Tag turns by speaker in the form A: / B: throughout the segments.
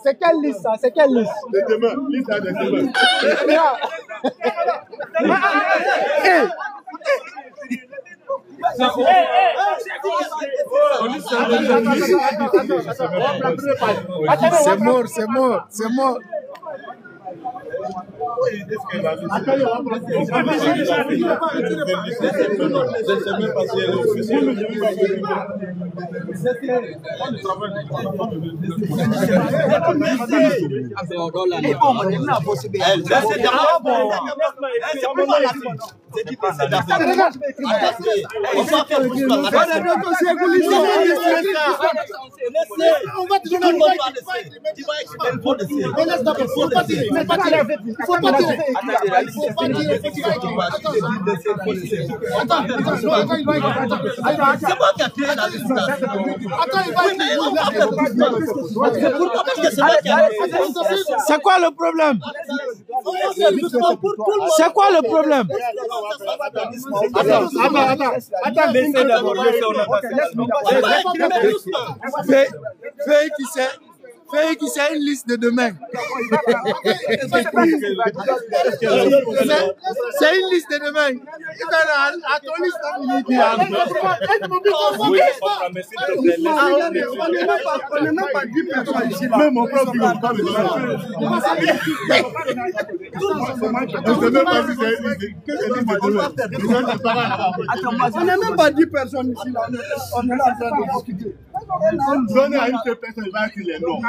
A: C'est quelle liste ça? C'est quelle liste?
B: De demain, liste de demain.
A: C'est mort, c'est mort, c'est mort. C'est quoi le problème? C'est quoi le problème? Attends, laissez d'abord. Fais qui c'est une liste de demain. C'est une liste de demain. À ton liste,
B: On n'est même pas 10 personnes ici. Même mon propre bureau. On n'est même pas 10 personnes ici. On est là en train de discuter. Donnez à une seule personne, il va écrire les noms.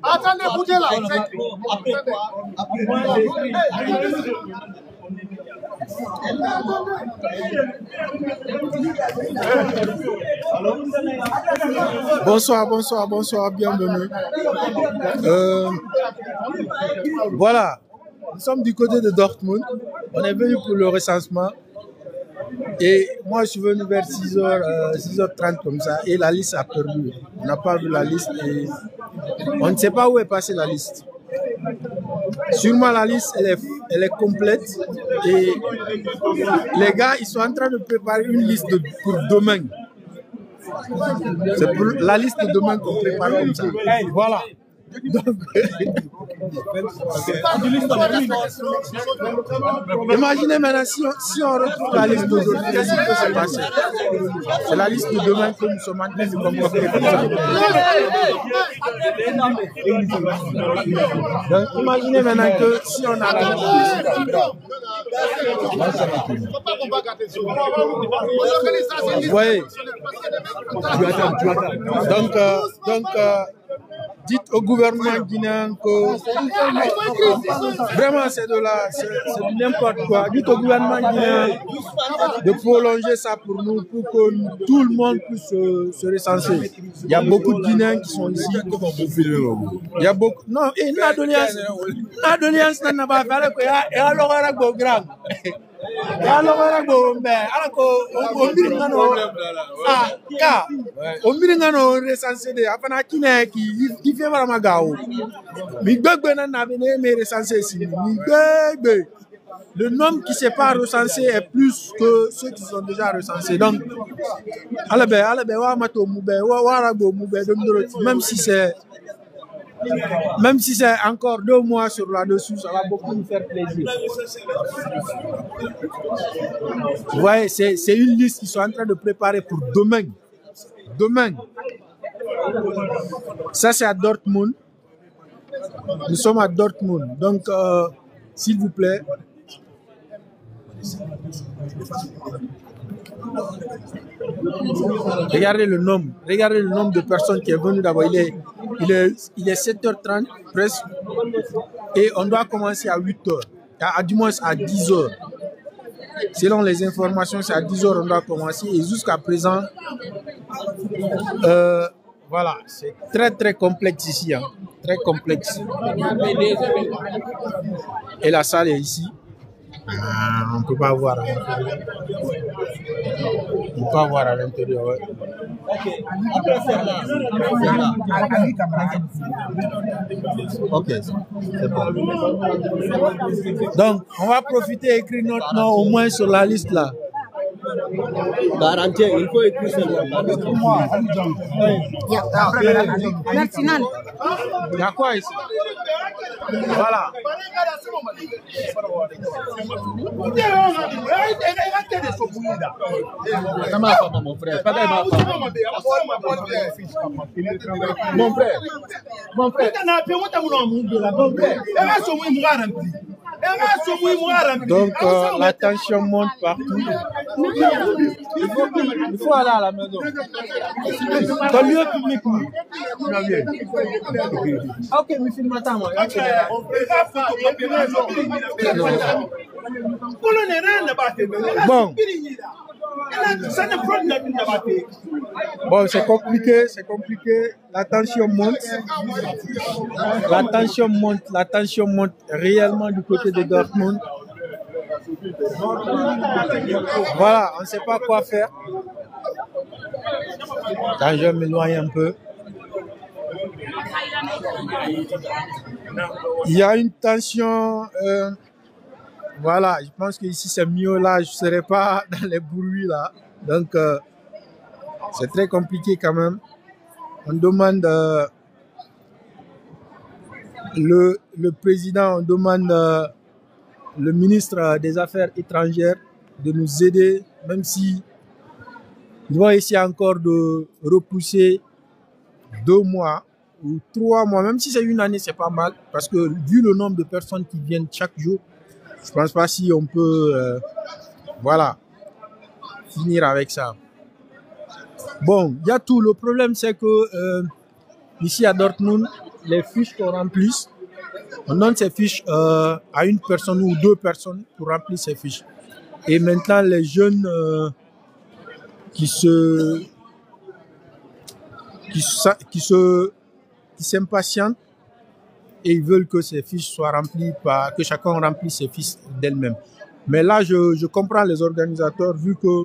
A: Attendez, écoutez là. Bonsoir, bienvenue. Voilà, nous sommes du côté de Dortmund. On est venu pour le recensement. Et moi, je suis venu vers 6h30 comme ça. Et la liste a perdu. On n'a pas vu la liste et on ne sait pas où est passée la liste. Sûrement, la liste, elle est complète. Et les gars, ils sont en train de préparer une liste pour demain. C'est pour la liste de demain qu'on prépare comme ça. Voilà. Donc, imaginez maintenant si on retrouve la liste d'aujourd'hui, qu'est-ce qui peut se passer? C'est la liste de demain que nous sommes en train de concocter comme ça. Donc imaginez maintenant que si on a la liste. Vous voyez? Donc, dites au gouvernement guinéen que vraiment c'est n'importe quoi. Dites au gouvernement guinéen de prolonger ça pour nous, pour que tout le monde puisse se recenser. Il y a beaucoup de Guinéens qui sont ici. Il y a beaucoup. Non, et l'adolescence n'a pas fait que alors grand. Alors on recensé de apana kine qui fait vraiment gao mi gbegbe na na bene me recensé ici mi gbegbe le nombre qui s'est pas recensé est plus que ceux qui sont déjà recensés. Donc alabe wa mato mube wa ragbo mube même si c'est encore 2 mois sur là-dessus, ça va beaucoup nous faire plaisir. Vous voyez, c'est une liste qu'ils sont en train de préparer pour demain. Demain. Ça, c'est à Dortmund. Nous sommes à Dortmund. Donc, s'il vous plaît. Regardez le nombre de personnes qui est venu d'abord. Il est 7h30 presque et on doit commencer à 8h, du moins à 10h. Selon les informations, c'est à 10h on doit commencer et jusqu'à présent, voilà, c'est très très complexe ici, hein, très complexe. Et la salle est ici. On ne peut pas voir à l'intérieur. On peut pas voir à l'intérieur, ouais. Ok, c'est bon. Donc, on va profiter et écrire notre nom au moins sur la liste là.
C: Garantie, il faut écrire seulement.
A: Il y a quoi ici? Voilà.
C: Mon frère,
A: Donc, la tension monte partout. Il faut aller à la maison. Dans le lieu public. Ok, mais filme attends, moi. Bon. Bon, c'est compliqué, c'est compliqué. La tension monte. La tension monte réellement du côté de Dortmund. Voilà, on ne sait pas quoi faire. Quand je m'éloigne un peu. Il y a une tension. Voilà, je pense qu'ici c'est mieux là. Je ne serai pas dans les bruits là. Donc, c'est très compliqué quand même. On demande le président, on demande le ministre des Affaires étrangères de nous aider, même si ils vont essayer encore de repousser 2 mois ou 3 mois, même si c'est une année, c'est pas mal, parce que vu le nombre de personnes qui viennent chaque jour, je pense pas si on peut, voilà, finir avec ça. Bon, il y a tout. Le problème, c'est que ici à Dortmund, les fiches qu'on remplisse, on donne ces fiches à une personne ou 2 personnes pour remplir ces fiches. Et maintenant, les jeunes qui s'impatientent et ils veulent que ces fiches soient remplies que chacun remplisse ses fiches d'elle-même. Mais là, je comprends les organisateurs, vu que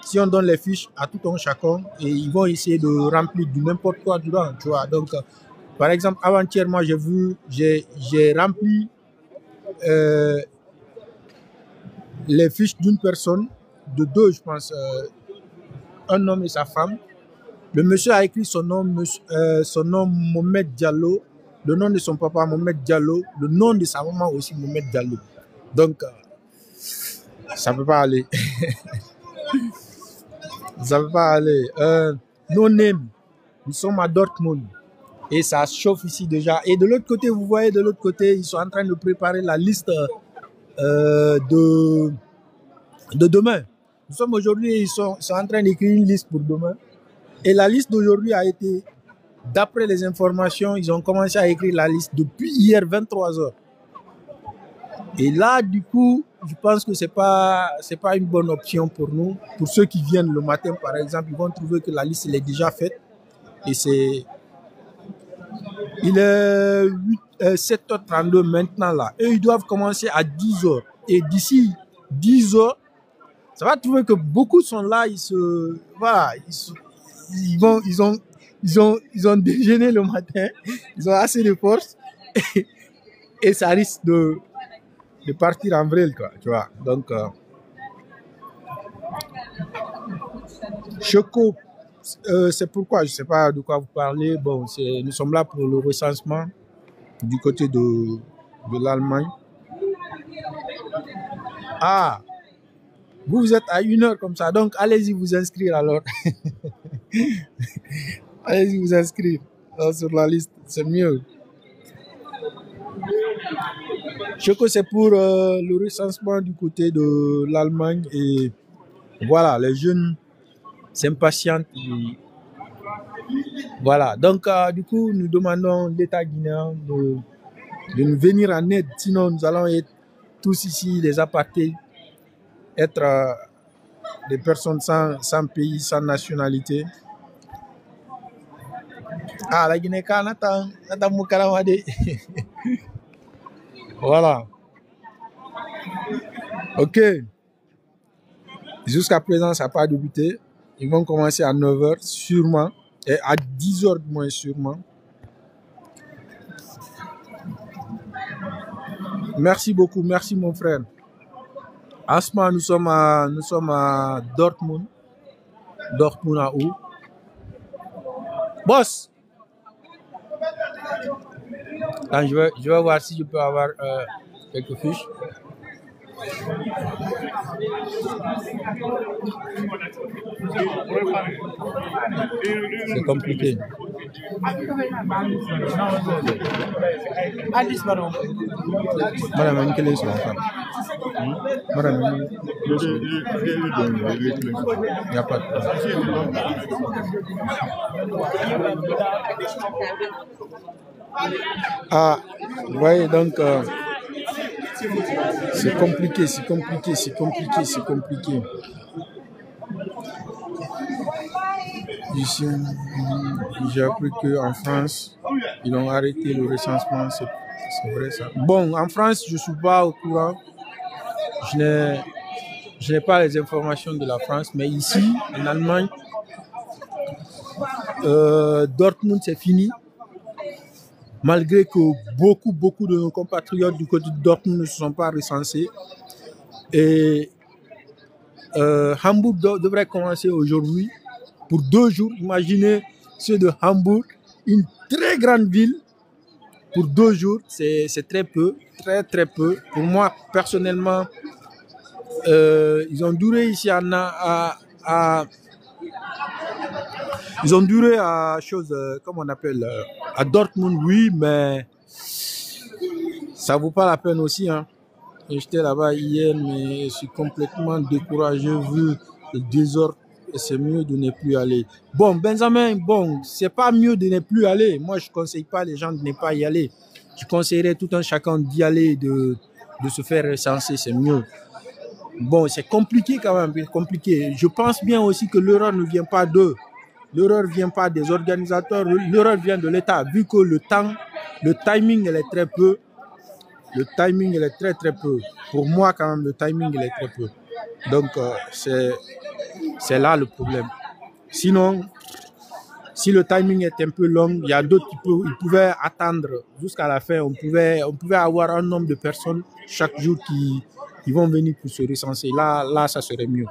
A: si on donne les fiches à tout un chacun, et ils vont essayer de remplir du n'importe quoi dedans, tu vois. Donc, par exemple, avant-hier, moi, j'ai rempli les fiches d'une personne, de 2, je pense, un homme et sa femme. Le monsieur a écrit son nom Mohamed Diallo, le nom de son papa Mohamed Diallo, le nom de sa maman aussi Mohamed Diallo. Donc, ça ne peut pas aller. Ça ne peut pas aller. No name, nous sommes à Dortmund et ça chauffe ici déjà. Et de l'autre côté, vous voyez, de l'autre côté, ils sont en train de préparer la liste de demain. Nous sommes aujourd'hui, ils sont en train d'écrire une liste pour demain. Et la liste d'aujourd'hui a été, d'après les informations, ils ont commencé à écrire la liste depuis hier 23h. Et là, du coup, je pense que c'est pas une bonne option pour nous. Pour ceux qui viennent le matin, par exemple, ils vont trouver que la liste elle est déjà faite. Et il est 7h32 maintenant là. Et ils doivent commencer à 10h. Et d'ici 10h, ça va trouver que beaucoup sont là. Ils ont déjeuné le matin. Ils ont assez de force. Et ça risque de partir en vrille, quoi, tu vois. Donc, Choco, c'est pourquoi, je ne sais pas de quoi vous parlez. Bon, nous sommes là pour le recensement du côté de l'Allemagne. Ah, vous êtes à 1h comme ça, donc allez-y vous inscrire alors. Allez-y vous inscrire sur la liste, c'est mieux. Choco, c'est pour le recensement du côté de l'Allemagne et voilà, les jeunes s'impatientent. Voilà, donc du coup, nous demandons l'État guinéen de nous venir en aide, sinon nous allons être tous ici, les apartés, être des personnes sans pays, sans nationalité. Ah, la Guinée, voilà. Ok. Jusqu'à présent, ça n'a pas débuté. Ils vont commencer à 9h, sûrement. Et à 10h du moins, sûrement. Merci beaucoup. Merci, mon frère. Asma, nous sommes à Dortmund. Dortmund à où? Boss! Attends, je vais voir si je peux avoir quelques fiches. C'est compliqué. Madame, quelle est son femme? Madame, il n'y a pas de problème. Ah, vous voyez, donc, c'est compliqué. Ici, j'ai appris qu'en France, ils ont arrêté le recensement. C'est vrai ça. Bon, en France, je ne suis pas au courant. Je n'ai pas les informations de la France, mais ici, en Allemagne, Dortmund, c'est fini. Malgré que beaucoup de nos compatriotes du côté de Dortmund ne se sont pas recensés. Et Hambourg devrait commencer aujourd'hui pour 2 jours. Imaginez ceux de Hambourg, une très grande ville, pour 2 jours. C'est très peu, très peu. Pour moi, personnellement, ils ont duré ici ils ont duré à comment on appelle, à Dortmund, oui, mais ça vaut pas la peine aussi, hein. J'étais là-bas hier, mais je suis complètement découragé vu le désordre et c'est mieux de ne plus aller. Bon, Benjamin, c'est pas mieux de ne plus aller. Moi, je conseille pas les gens de ne pas y aller. Je conseillerais tout un chacun d'y aller, de se faire recenser, c'est mieux. Bon, c'est compliqué quand même, c'est compliqué. Je pense bien aussi que l'erreur ne vient pas d'eux. L'erreur ne vient pas des organisateurs, l'erreur vient de l'État. Vu que le timing, il est très peu. Le timing, il est très peu. Pour moi, quand même, le timing, il est très peu. Donc, c'est là le problème. Sinon, si le timing est un peu long, il y a d'autres qui pouvaient attendre jusqu'à la fin. On pouvait avoir un nombre de personnes chaque jour qui vont venir pour se recenser. Là, ça serait mieux.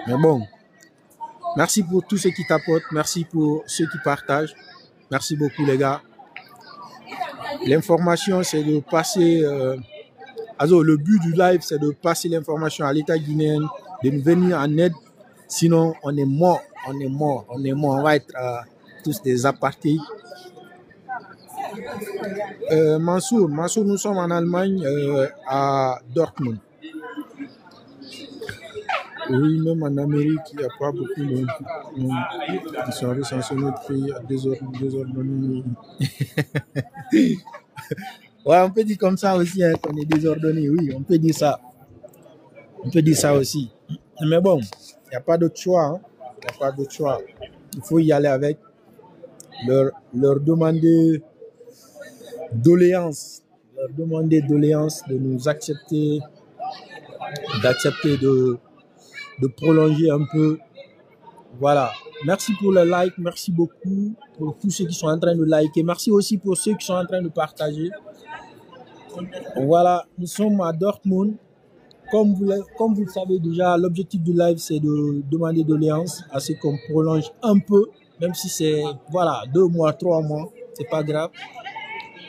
A: Mais bon, merci pour tous ceux qui tapotent. Merci pour ceux qui partagent. Merci beaucoup, les gars. L'information, c'est de passer... le but du live, c'est de passer l'information à l'État guinéen, de nous venir en aide. Sinon, on est mort. On va être tous des apartés. Mansour, nous sommes en Allemagne, à Dortmund. Oui, même en Amérique, il n'y a pas beaucoup de gens qui sont recensés dans notre pays à désordonnés. Ouais, on peut dire comme ça aussi, hein, qu'on est désordonné. Oui, on peut dire ça. On peut dire ça aussi. Mais bon, il n'y a pas d'autre choix. Hein. Il n'y a pas d'autre choix. Il faut y aller avec. Leur demander doléance. Leur demander doléance de nous accepter, d'accepter de prolonger un peu. Voilà. Merci pour le like. Merci beaucoup pour tous ceux qui sont en train de liker. Merci aussi pour ceux qui sont en train de partager. Voilà. Nous sommes à Dortmund. Comme vous le savez déjà, l'objectif du live, c'est de demander doléance à ce qu'on prolonge un peu, même si c'est, 2 mois, 3 mois, c'est pas grave.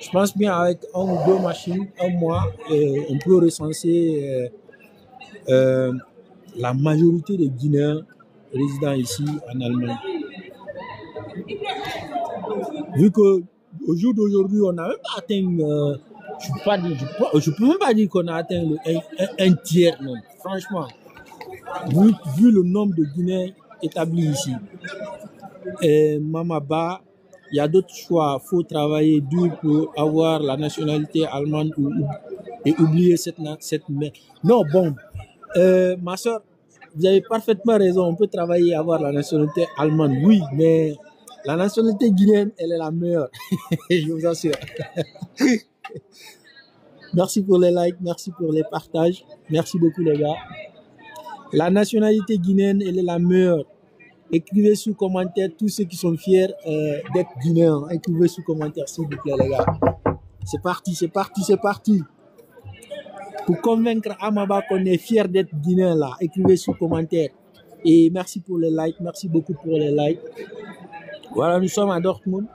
A: Je pense bien avec 1 ou 2 machines, 1 mois, on peut recenser la majorité des Guinéens résidant ici en Allemagne. Vu qu'au jour d'aujourd'hui, on n'a même pas atteint, je peux même pas dire qu'on a atteint un tiers, non. Franchement, vu le nombre de Guinéens établis ici. Et Mamaba, il y a d'autres choix. Il faut travailler dur pour avoir la nationalité allemande et oublier cette non, bon. Ma soeur, vous avez parfaitement raison. On peut travailler et avoir la nationalité allemande, oui, mais la nationalité guinéenne, elle est la meilleure. Je vous assure. Merci pour les likes, merci pour les partages. Merci beaucoup les gars. La nationalité guinéenne, elle est la meilleure. Écrivez sous commentaire tous ceux qui sont fiers d'être guinéens. Écrivez sous commentaire s'il vous plaît les gars. C'est parti, c'est parti, c'est parti. Pour convaincre Amaba qu'on est fier d'être guinéen là, écrivez sous commentaire. Et merci pour les likes, merci beaucoup pour les likes. Voilà, nous sommes à Dortmund,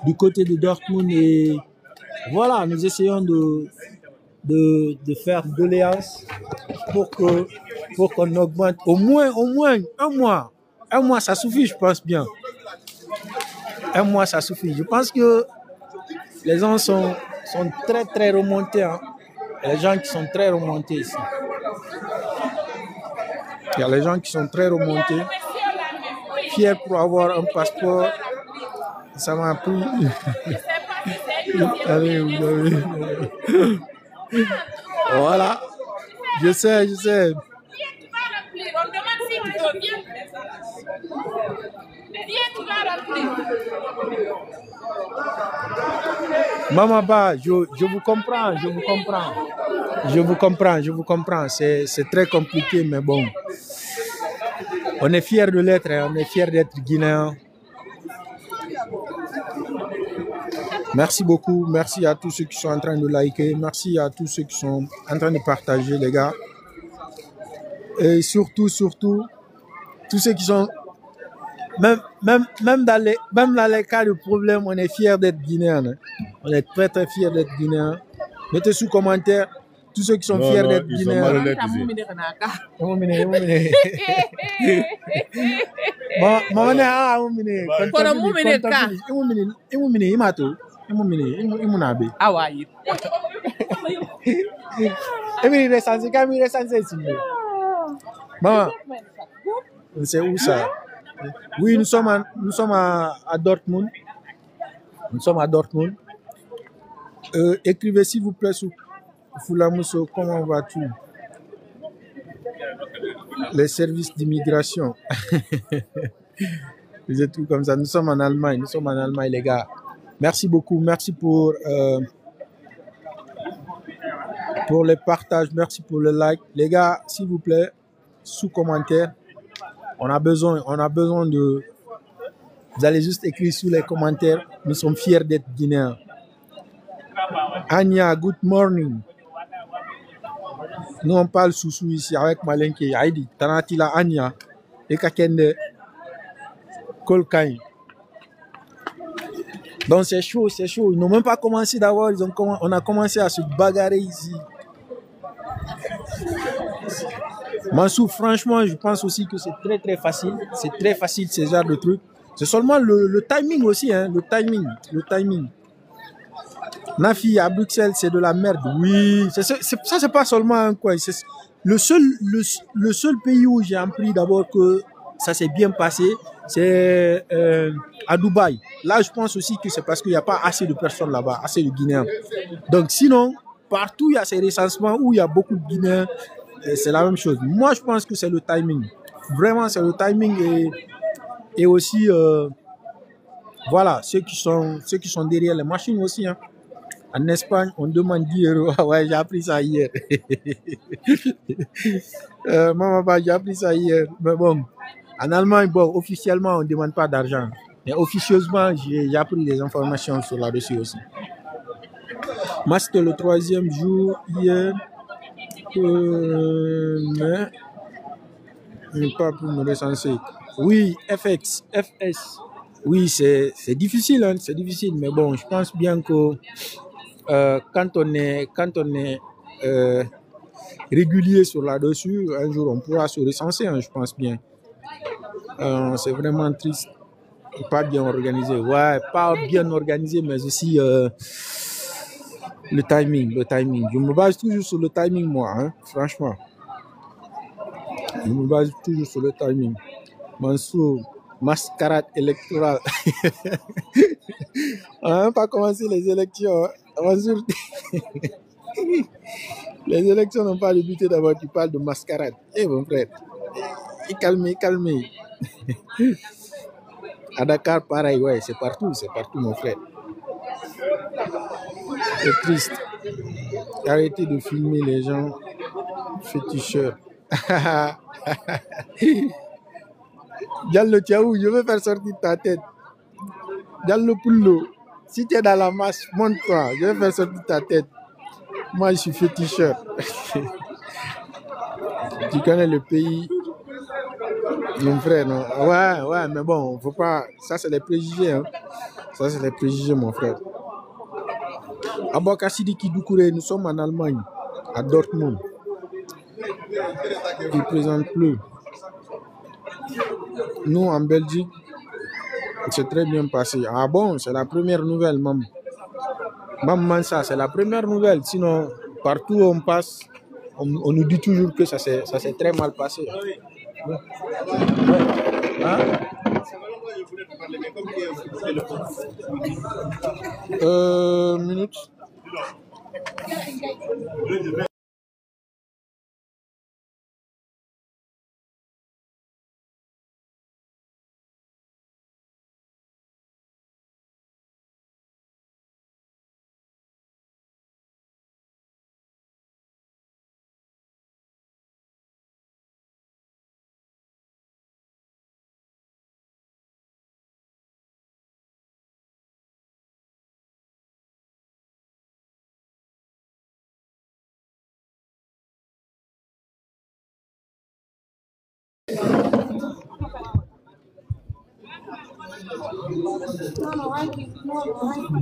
A: du côté de Dortmund et voilà, nous essayons de faire de l'alliance pour qu'on augmente au moins un mois. Un mois, ça suffit, je pense bien. Un mois, ça suffit. Je pense que les gens sont très, très remontés. Hein. Il y a les gens qui sont très remontés ici. Il y a les gens qui sont très remontés. Fiers pour avoir un passeport. Ça m'a pris. Allez. Voilà. Je sais. Maman Ba, je vous comprends. Je vous comprends. C'est très compliqué, mais bon. On est fiers de l'être, hein. On est fiers d'être guinéens. Merci beaucoup. Merci à tous ceux qui sont en train de liker. Merci à tous ceux qui sont en train de partager, les gars. Et surtout, tous ceux qui sont... Même dans les cas de problème, on est fiers d'être guinéens. Hein. On est très, très fiers d'être guinéens. Mettez sous commentaire tous ceux qui sont fiers d'être guinéens. C'est où ça? Oui, nous sommes à Dortmund. Nous sommes à Dortmund. Écrivez s'il vous plaît sous Fulamuso, comment vas-tu? Les services d'immigration. Vous êtes tout comme ça. Nous sommes en Allemagne, les gars. Merci beaucoup. Merci pour les partages. Merci pour le like. Les gars, s'il vous plaît, sous commentaire. On a besoin de... Vous allez juste écrire sous les commentaires. Nous sommes fiers d'être guinéens. Anya, good morning. Nous, on parle sous ici avec Malenke. Aïdi, Tanatila Anya. Et Kakende Kolkaï. Donc, c'est chaud. Ils n'ont même pas commencé d'abord. On a commencé à se bagarrer ici. Mansour, franchement, je pense aussi que c'est très, très facile. C'est très facile, ce genre de trucs. C'est seulement le timing aussi, hein. Le timing. Nafi, à Bruxelles, c'est de la merde. Oui, ça, c'est pas seulement un coin. C'est le seul pays où j'ai appris d'abord que ça s'est bien passé, c'est à Dubaï. Là, je pense aussi que c'est parce qu'il n'y a pas assez de personnes là-bas, assez de Guinéens. Donc, sinon, partout, il y a ces recensements où il y a beaucoup de Guinéens. C'est la même chose. Moi, je pense que c'est le timing. Vraiment, c'est le timing et aussi, voilà, ceux qui sont derrière les machines aussi. Hein. En Espagne, on demande 10 €. Ouais, j'ai appris ça hier. Maman, j'ai appris ça hier. Mais bon, en Allemagne, bon, officiellement, on ne demande pas d'argent. Mais officieusement, j'ai appris des informations sur là-dessus aussi. Moi, c'était le 3e jour hier. Mais pas pour me recenser. Oui, FS. Oui, c'est difficile, hein, c'est difficile. Mais bon, je pense bien que quand on est régulier sur là-dessus, un jour on pourra se recenser, hein, je pense bien. C'est vraiment triste. Pas bien organisé. Ouais, pas bien organisé, mais aussi le timing. Je me base toujours sur le timing, moi, hein, franchement. Je me base toujours sur le timing. Mansour, mascarade électorale. On n'a même pas commencé les élections. Mansour, les élections n'ont pas débuté d'abord. Tu parles de mascarade. Eh mon frère, calmez. À Dakar, pareil, ouais, c'est partout, mon frère. C'est triste. Arrêtez de filmer les gens féticheurs. Diallo Tchaou, je veux faire sortir ta tête. Diallo Poullo, si tu es dans la masse, montre-toi. Je vais faire sortir ta tête. Moi, je suis féticheur. Tu connais le pays, mon frère, non? Ouais, mais bon, faut pas. Ça, c'est les préjugés, hein. Ça, c'est les préjugés, mon frère. Aboubacar Sidiki Doucouré, nous sommes en Allemagne, à Dortmund. Il ne présente plus. Nous, en Belgique, c'est très bien passé. Ah bon, c'est la première nouvelle, maman. Maman, ça, c'est la première nouvelle. Sinon, partout où on passe, on nous dit toujours que ça s'est très mal passé. Hein? Minute.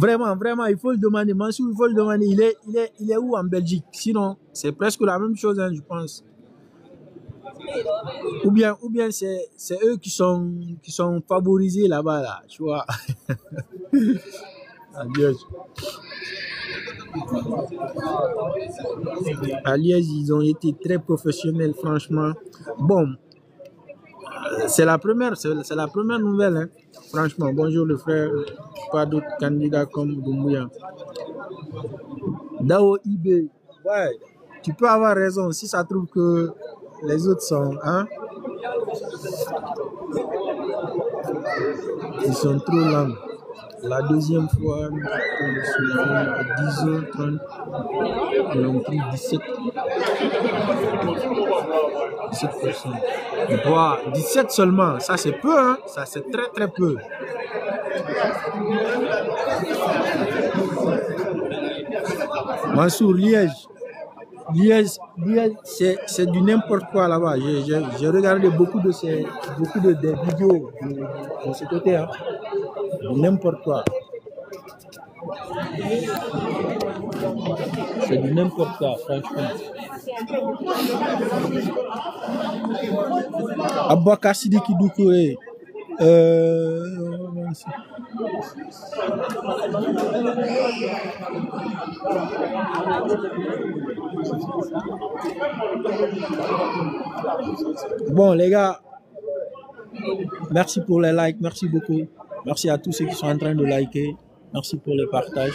A: Vraiment, il faut le demander. Mansour, il faut le demander. Il est où en Belgique? Sinon, c'est presque la même chose, hein, je pense. Ou bien c'est eux qui sont favorisés là-bas, là, tu vois. Adieu. À Liège, ils ont été très professionnels, franchement. Bon, c'est la première nouvelle, hein. Franchement, bonjour le frère. Pas d'autres candidats comme Doumbouya. Dao Ibé, ouais, tu peux avoir raison si ça trouve que les autres sont, hein, ils sont trop lents. La deuxième fois, à 10h30, ils ont pris 17%. 17 seulement, ça c'est peu, hein? Ça c'est très très peu. Mansour, Liège, c'est du n'importe quoi là-bas. J'ai regardé beaucoup de des vidéos de ce côté, hein. N'importe quoi. C'est du n'importe quoi, franchement. Aboubacar Sidiki Doucouré. Bon, les gars, merci pour les likes, merci beaucoup. Merci à tous ceux qui sont en train de liker. Merci pour les partages.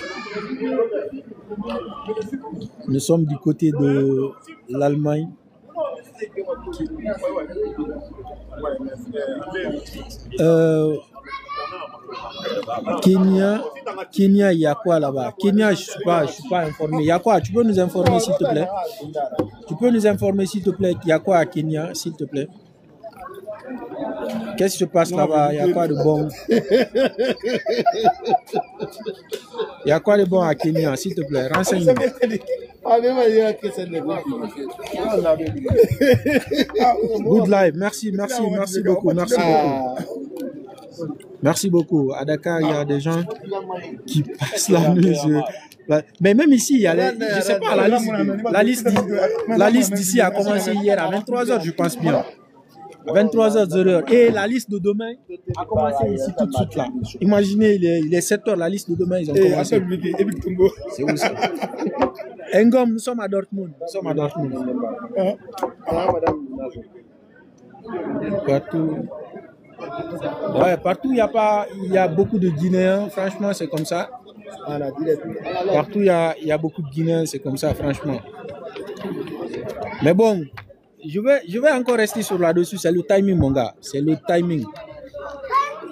A: Nous sommes du côté de l'Allemagne. Kenya, il y a quoi là-bas? Kenya, je suis pas informé. Il y a quoi? Tu peux nous informer s'il te plaît? Il y a quoi à Kenya, s'il te plaît? Qu'est-ce qui se passe là-bas? Il y a quoi de bon? Il y a quoi de bon à Kenya, s'il te plaît? Renseigne-nous. Good live. Merci beaucoup. Merci beaucoup. À Dakar, il y a des gens qui passent la nuit. Mais même ici, il y a je sais pas, la liste d'ici a commencé hier à 23h, je pense bien. 23h00. Et la liste de demain a commencé ici tout de suite là. Imaginez, il est 7h, la liste de demain, ils ont commencé. C'est où ça? Engom, nous sommes à Dortmund. Partout, il y a beaucoup de Guinéens, franchement, c'est comme ça. Partout, il y a beaucoup de Guinéens, c'est comme ça, franchement. Mais bon, je vais encore rester sur là-dessus, c'est le timing, mon gars. C'est le timing.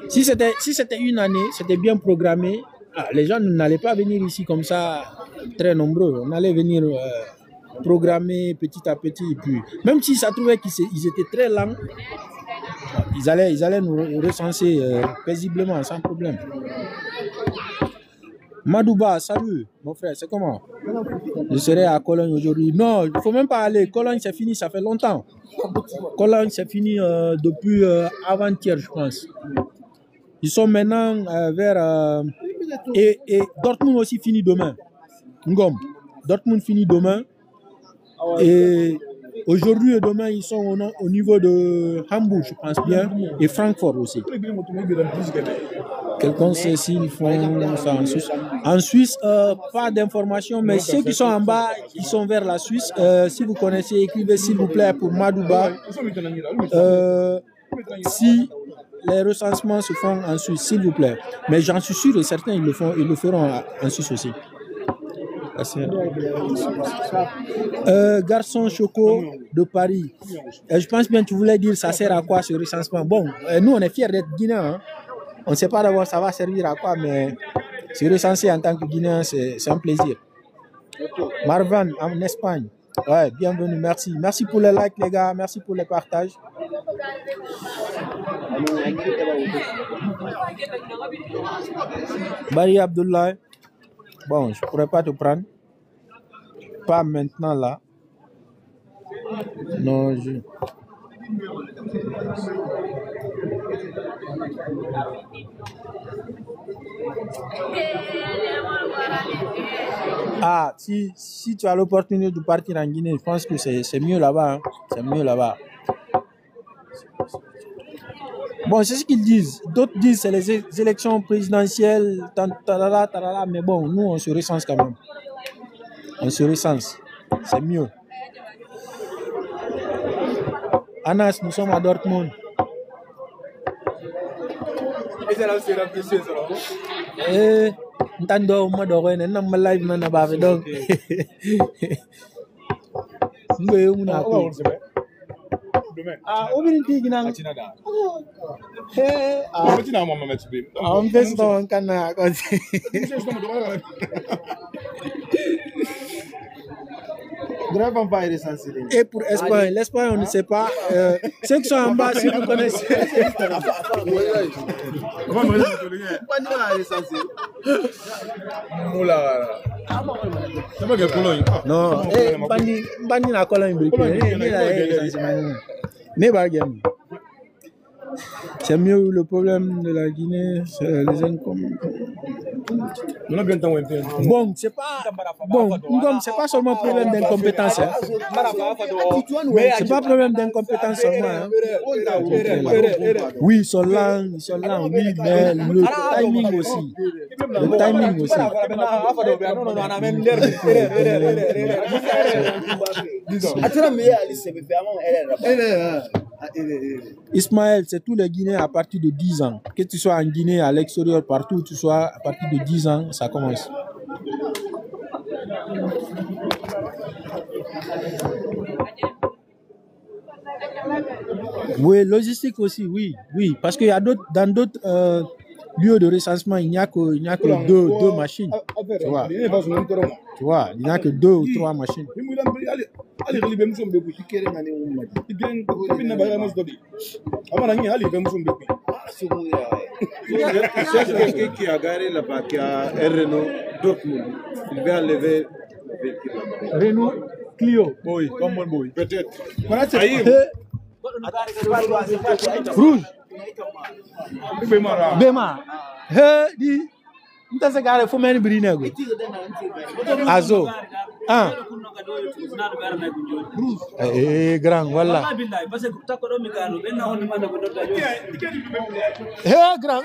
A: Si c'était une année, c'était bien programmé, les gens n'allaient pas venir ici comme ça très nombreux. On allait venir programmer petit à petit. Et puis, même si ça trouvait qu'ils étaient très lents, ils allaient nous recenser paisiblement, sans problème. Madouba, salut, mon frère, c'est comment? Je serai à Cologne aujourd'hui. Non, il ne faut même pas aller. Cologne, c'est fini, ça fait longtemps. Cologne, c'est fini depuis avant-hier, je pense. Ils sont maintenant vers... et Dortmund aussi finit demain. Ngom. Dortmund finit demain. Et aujourd'hui et demain, ils sont au niveau de Hambourg, je pense bien, et Francfort aussi. Quelqu'un sait s'ils font ça en Suisse. En Suisse, pas d'informations, mais ceux qui sont en bas, qui sont vers la Suisse, si vous connaissez, écrivez s'il vous plaît pour Madouba. Si les recensements se font en Suisse, s'il vous plaît. Mais j'en suis sûr et certain, ils le feront en Suisse aussi. Garçon Choco de Paris. Je pense bien que tu voulais dire ça sert à quoi ce recensement. Bon, nous on est fiers d'être Guinéens. Hein. On ne sait pas d'abord ça va servir à quoi, mais se recenser en tant que Guinéen, c'est un plaisir. Marvan en Espagne. Ouais, bienvenue, merci. Merci pour les likes les gars, merci pour les partages. Barry Abdoulaye. Bon, je ne pourrais pas te prendre. Pas maintenant là. Non, je... Ah, si tu as l'opportunité de partir en Guinée, je pense que c'est mieux là-bas. Hein. C'est mieux là-bas. Bon, c'est ce qu'ils disent. D'autres disent que c'est les élections présidentielles, mais bon, nous, on se recense quand même. On se recense. C'est mieux. Anas, nous sommes à Dortmund. Ntando madoro ne nam live na ba fe donc ngoy mu na ko obin tigi na on fait ça en kana ko et pour Espagne, l'Espagne on ne sait pas. Ceux qui sont en bas, si vous connaissez. Non, Mbandi na Cologne. C'est mieux le problème de la Guinée, c'est les incompétents. Bon, c'est pas seulement problème d'incompétence. Hein. C'est pas problème d'incompétence seulement. Hein. Oui, ils sont lents, oui, mais le timing aussi. Le timing aussi. Ismaël, c'est tous les Guinéens à partir de 10 ans. Que tu sois en Guinée, à l'extérieur, partout où tu sois, à partir de 10 ans, ça commence. Oui, logistique aussi, oui. Parce qu'il y a dans d'autres lieux de recensement, il n'y a que deux machines. Tu vois, il n'y a que 2 ou 3 machines.
D: Quelqu'un qui a garé là-bas, qui a un Renault Dortmund, il va enlever
A: Renault Clio.
D: Oui, comme un boy. Peut-être.
A: Rouge. Bema. Di. Nta se gare fo men brinego. Azo. Ah. Grand, voilà. Grand.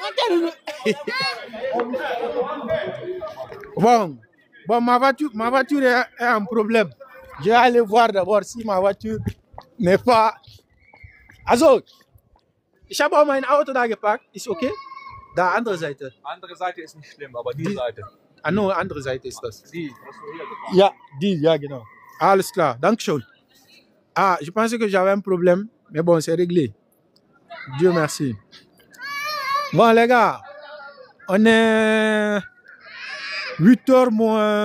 A: Bon, ma voiture est un problème. Je vais aller voir d'abord si ma voiture n'est pas. Also, ich habe auch mein Auto da geparkt. Ist okay? Da, andere Seite.
C: Andere Seite ist nicht schlimm, aber die Seite.
A: Ah, no, andere Seite ist das.
C: Die.
A: Ja, die, ja, genau. Alles klar, Dankeschön. Ah, je pensais que j'avais un problème, mais bon, c'est réglé. Dieu merci. Bon, les gars, on est 8h moins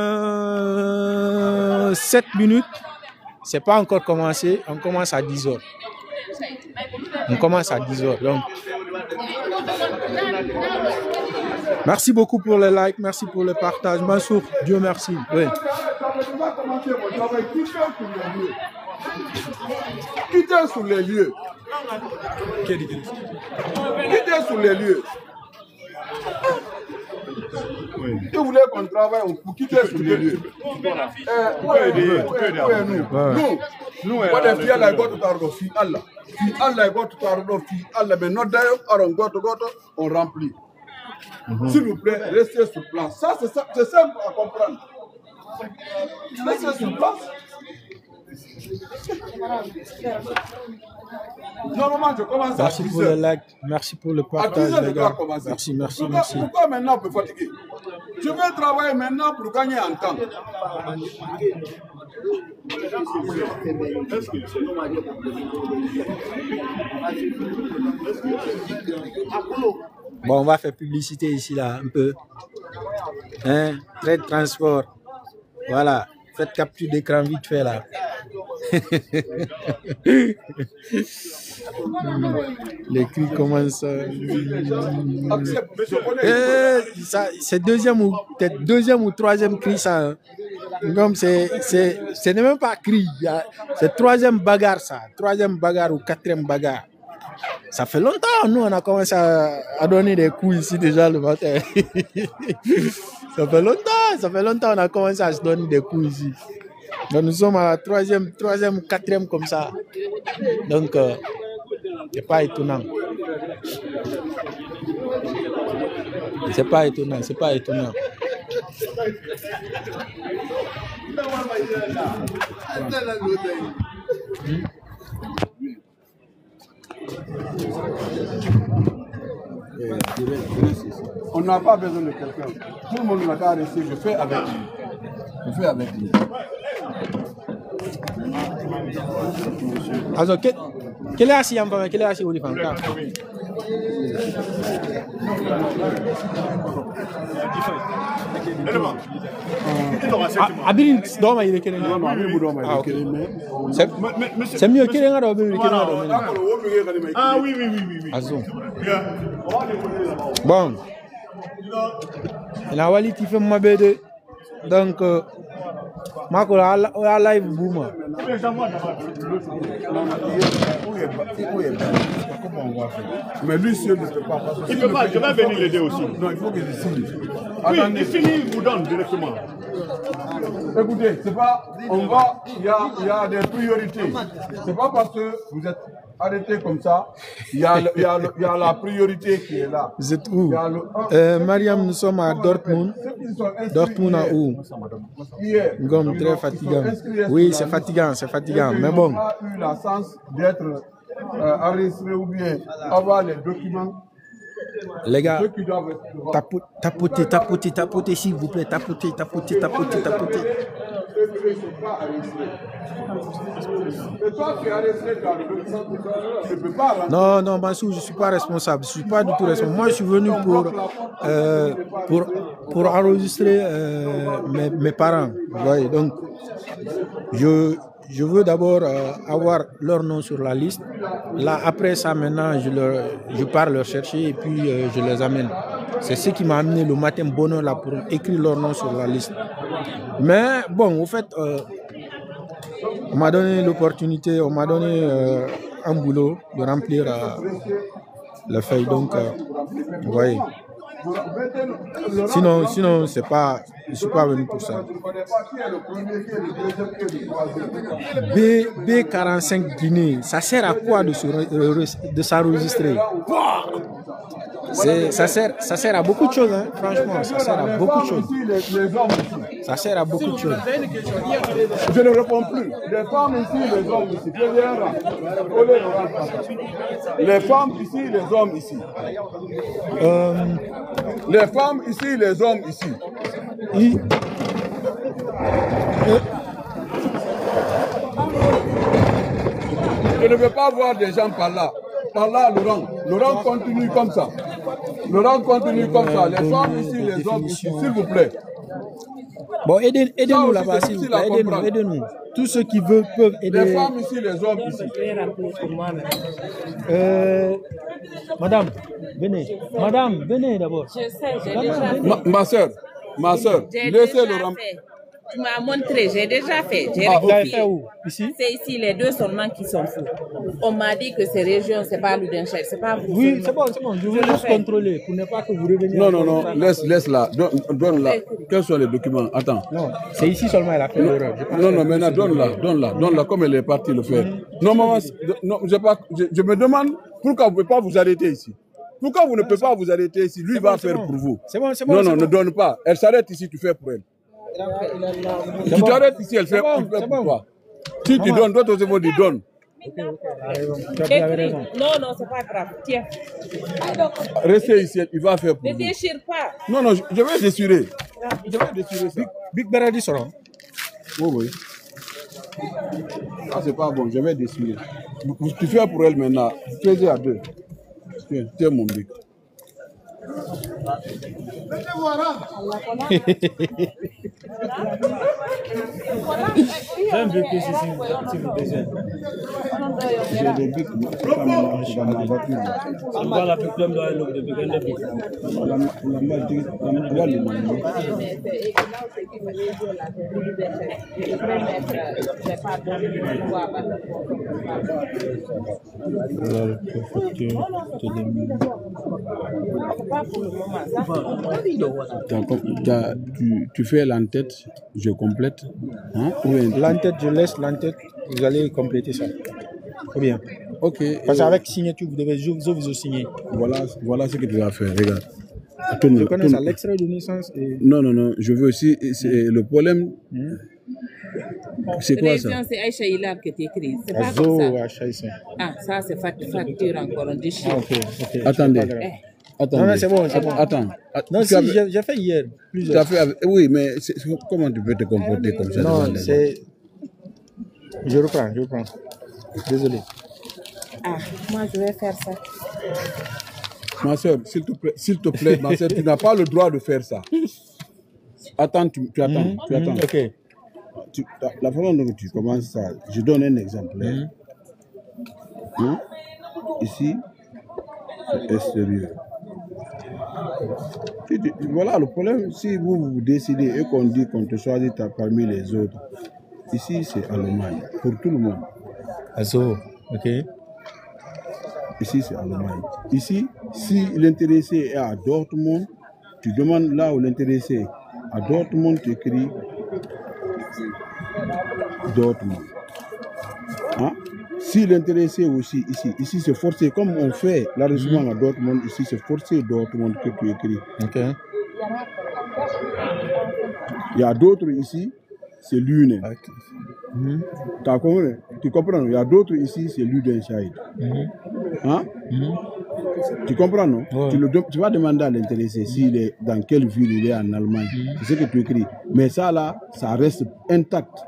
A: 7 minutes. C'est pas encore commencé. On commence à 10h. On commence à 10h. Donc, merci beaucoup pour les likes. Merci pour le partage. Mansour, Dieu merci. Oui.
B: Quittez sur les lieux. Quittez sur les lieux. Si vous voulez qu'on travaille, vous quittez sur les lieux. Nous, on est fiers de God fi Allah. Fi Allah, God fi Allah. Mais notre d'ailleurs, on remplit. S'il vous plaît, restez sur place. Ça, c'est simple à comprendre. Restez sur place. Normalement, je commence à 10h.
A: Merci pour le like, merci pour le partage, les gars. Merci.
B: Pourquoi maintenant on peut fatiguer? Je vais travailler maintenant pour gagner en temps.
A: Bon, on va faire publicité ici, là, un peu. Hein? Trade transport. Voilà. Faites capture d'écran vite fait, là. Les cris commencent. C'est deuxième ou troisième cri, ça. Comme c'est même pas cri. C'est troisième bagarre, ça. Troisième bagarre ou quatrième bagarre. Ça fait longtemps, nous, on a commencé à donner des coups ici déjà le matin. Ça fait longtemps, on a commencé à se donner des coups ici. Donc, nous sommes à la troisième, quatrième comme ça. Donc, c'est pas étonnant. C'est pas étonnant.
B: On n'a pas besoin de quelqu'un. Tout le monde n'a qu'à rester. Je fais avec lui.
A: Alors, quel est assis en bas? Quel est assis au défense? Abirin doma il est quel? C'est mieux qu'il ait
E: Ah oui.
A: Bon, la Wali qui fait ma BD. Donc, Marco la live boom.
B: Mais lui, si ne peut pas.
E: Il peut pas, je vais venir l'aider aussi.
B: Non, il faut qu'il signe.
E: Oui, il finit, il vous donne directement.
B: Écoutez, c'est pas, il y a des priorités. C'est pas parce que vous êtes arrêté comme ça, il y a la priorité qui est là.
A: Vous êtes où? Mariam, nous sommes à Dortmund. Dortmund à où? Comme très fatigant. Oui, c'est fatigant. Mais bon.
B: On a eu la chance d'être enregistré ou bien avoir les documents.
A: Les gars, tapotez s'il vous plaît, tapotez. Non, Bansou, je ne suis pas responsable. Je ne suis pas du tout responsable. Moi, je suis venu pour enregistrer mes parents. Vous voyez, donc, je veux d'abord avoir leur nom sur la liste. Là, après ça, maintenant, je pars leur chercher et puis je les amène. C'est ce qui m'a amené le matin bonheur là pour écrire leur nom sur la liste. Mais bon, au fait, on m'a donné l'opportunité, on m'a donné un boulot de remplir les feuilles. Donc, vous voyez. Sinon, c'est pas, je suis pas venu pour ça. B45 Guinée, ça sert à quoi de s'enregistrer? Ça sert à beaucoup de choses, hein. Franchement, ça sert à beaucoup de choses. Ça sert à beaucoup de choses.
B: Je ne réponds plus. Les femmes ici, les hommes ici. Les femmes ici, les hommes ici. Les femmes ici, les hommes ici. Je ne veux pas voir des gens par là. Par là, Laurent. Laurent continue comme ça. Laurent continue comme ça. Les femmes ici, les hommes ici, s'il vous plaît.
A: Bon, aidez-nous
B: aussi,
A: là-bas,
B: c'est
A: s'il vous
B: difficile à
A: plaît.
B: comprendre.
A: Aidez-nous. Tous ceux qui veulent peuvent aider.
B: Les femmes ici, les hommes ici.
A: Madame, venez. Madame, venez d'abord.
F: Je sais, j'ai déjà fait.
B: Ma soeur,
F: J'ai
B: laissez
F: déjà
B: le
F: fait. Tu m'as montré, j'ai déjà fait. J'ai
A: Vous l'avez
F: rectifié.
A: fait où? Ici?
F: C'est ici, les deux seulement qui sont fous. On m'a dit que ces régions, c'est pas l'Oudenchek, c'est pas vous.
A: Oui,
F: seulement.
A: c'est bon. Je veux juste contrôler pour ne pas que vous reveniez.
B: Non, laisse là. Donne-la. Quels sont les documents? Attends.
A: Non, c'est ici seulement elle a fait l'erreur.
B: Non, maintenant, donne-la, comme elle est partie le faire. Non, maman, non, je me demande pourquoi vous ne pouvez pas vous arrêter ici. Pourquoi vous ne pouvez pas vous arrêter ici? Lui va faire pour vous.
A: C'est bon.
B: Non, ne donne pas. Elle s'arrête ici, tu fais pour elle. Tu t'arrêtes ici, elle fait pour toi. Si tu donnes, d'autres aussi vont dire donne.
A: Tu avais raison.
F: Non, c'est pas grave. Tiens.
B: Restez ici, il va faire pour
F: Ne
B: vous.
F: déchire pas.
B: Non, je vais déchirer. Je vais déchirer ça.
A: Big Beradi sera.
B: Oui. Ça, c'est pas bon, je vais déchirer. Tu fais pour elle maintenant. Fais-le à deux. Tiens mon bic.
D: J'ai un bic ici, si vous désirez.
B: J'ai des bics dans ma voiture.
D: On va la plus de l'eau de bic.
B: Tu fais l'entête, je complète. Hein?
A: L'entête, je laisse l'entête, vous allez compléter ça. Ou bien.
B: Ok.
A: Parce qu'avec signature, vous devez vous signer.
B: Voilà ce que tu vas faire, regarde.
A: Je connais ça, l'extrait de naissance. Et...
B: Non, je veux aussi. Le problème. C'est quoi ça?
F: Région, c'est Aïcha Hilar qui t'écrit. C'est pas comme ça.
A: Aïcha.
F: Ah, ça, c'est facture encore, on déchire.
A: Ah, ok.
B: Attendez.
A: Non, c'est bon.
B: Attends.
A: Non, si, j'ai fait hier. Plusieurs.
B: Oui, mais comment tu peux te comporter comme ça?
A: Non, c'est. Je reprends. Désolé.
F: Ah, moi, je vais faire ça.
B: Ma soeur, s'il te plaît, ma soeur, tu n'as pas le droit de faire ça. Attends, tu attends.
A: Ok.
B: La façon dont tu commences ça, je donne un exemple. Ici, c'est extérieur. Voilà le problème. Si vous décidez et qu'on dit qu'on te choisit parmi les autres, ici c'est Allemagne, pour tout le monde.
A: Azo, ok.
B: Ici c'est Allemagne. Ici, si l'intéressé est à Dortmund, tu demandes là où l'intéressé est. À Dortmund, tu écris Dortmund. Hein? Si l'intéressé aussi ici c'est forcé, comme on fait l'enregistrement à Dortmund, ici c'est forcé Dortmund que tu écris.
A: Ok.
B: Il y a d'autres ici, c'est Lune. Tu comprends? Il y a d'autres ici, c'est Ludenscheid. Hein? Tu comprends, non? Tu vas demander à l'intéressé s'il est dans quelle ville il est en Allemagne. C'est ce que tu écris. Mais ça là, ça reste intact.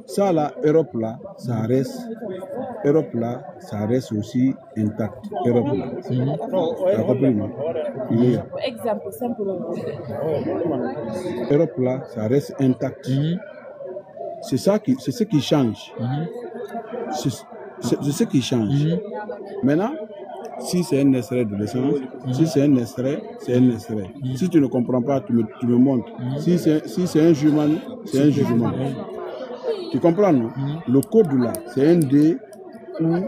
B: Ça là, Europe là, ça reste aussi intact. Europe là. Tu as compris, non?
F: Exemple, simplement.
B: Europe là, ça reste intact. C'est ce qui change. C'est ce qui change. Maintenant, si c'est un extrait de l'essence, si c'est un extrait, c'est un extrait. Si tu ne comprends pas, tu me montres. Si c'est un jugement, c'est un jugement. Tu comprends, non? Le code là, c'est un D ou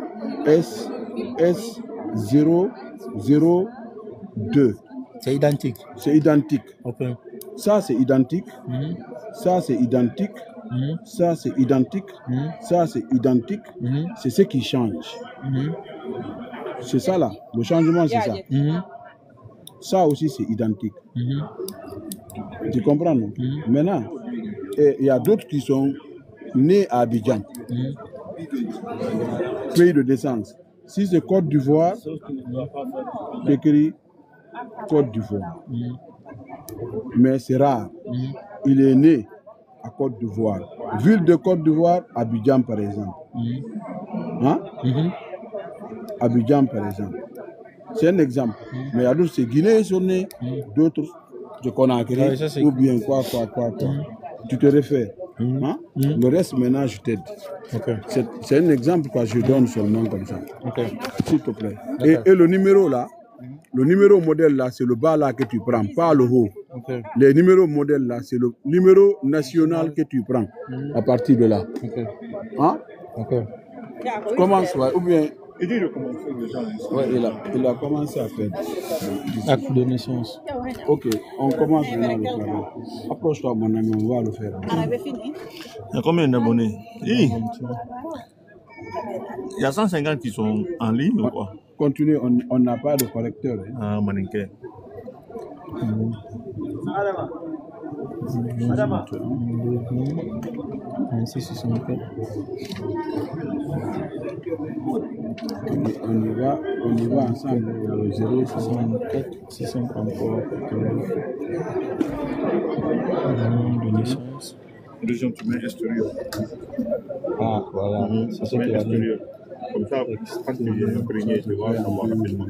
B: S002.
A: C'est identique.
B: C'est identique.
A: Ok.
B: Ça, c'est identique. Ça, c'est identique. Ça, c'est identique. Ça, c'est identique. C'est ce qui change. C'est ça là. Le changement, c'est ça. Ça aussi, c'est identique. Tu comprends, non? Maintenant, il y a d'autres qui sont nés à Abidjan, pays de naissance. Si c'est Côte d'Ivoire, j'écris Côte d'Ivoire. Mais c'est rare. Il est né à Côte d'Ivoire. Ville de Côte d'Ivoire, Abidjan par exemple. Hein? Abidjan par exemple. C'est un exemple. Mais il y a d'autres, c'est Guinée, ils sont nés. D'autres, de Conakry,
A: Ah, ça, c'est-
B: ou bien quoi. Tu te refais. Hein? Le reste, maintenant, je t'aide.
A: Ok.
B: C'est un exemple que je donne seulement comme ça.
A: Ok.
B: S'il te plaît. Et le numéro là, le numéro modèle là, c'est le bas là que tu prends, pas le haut.
A: Ok.
B: Les numéros modèles là, c'est le numéro national que tu prends à partir de là.
A: Ok.
B: Hein?
A: Ok.
B: Commence, ouais, ou bien.
E: Il dit de commencer déjà.
B: Ouais, il a commencé à faire.
A: Acte de naissance.
B: Ok, on commence maintenant le travail. Approche-toi, mon ami, on va le faire.
E: Il y a combien d'abonnés? Il y a 150 qui sont en ligne ou quoi?
B: Continue, on n'a pas de correcteur. Hein.
E: Ah, mannequin.
B: On y va ensemble.
A: 064 633 de naissance.
E: Deuxième, tu mets extérieur.
A: Ah, voilà. C'est ce qu'il a dit.
E: Extérieur. Comme ça, quand tu viens imprégner, tu vas savoir rapidement.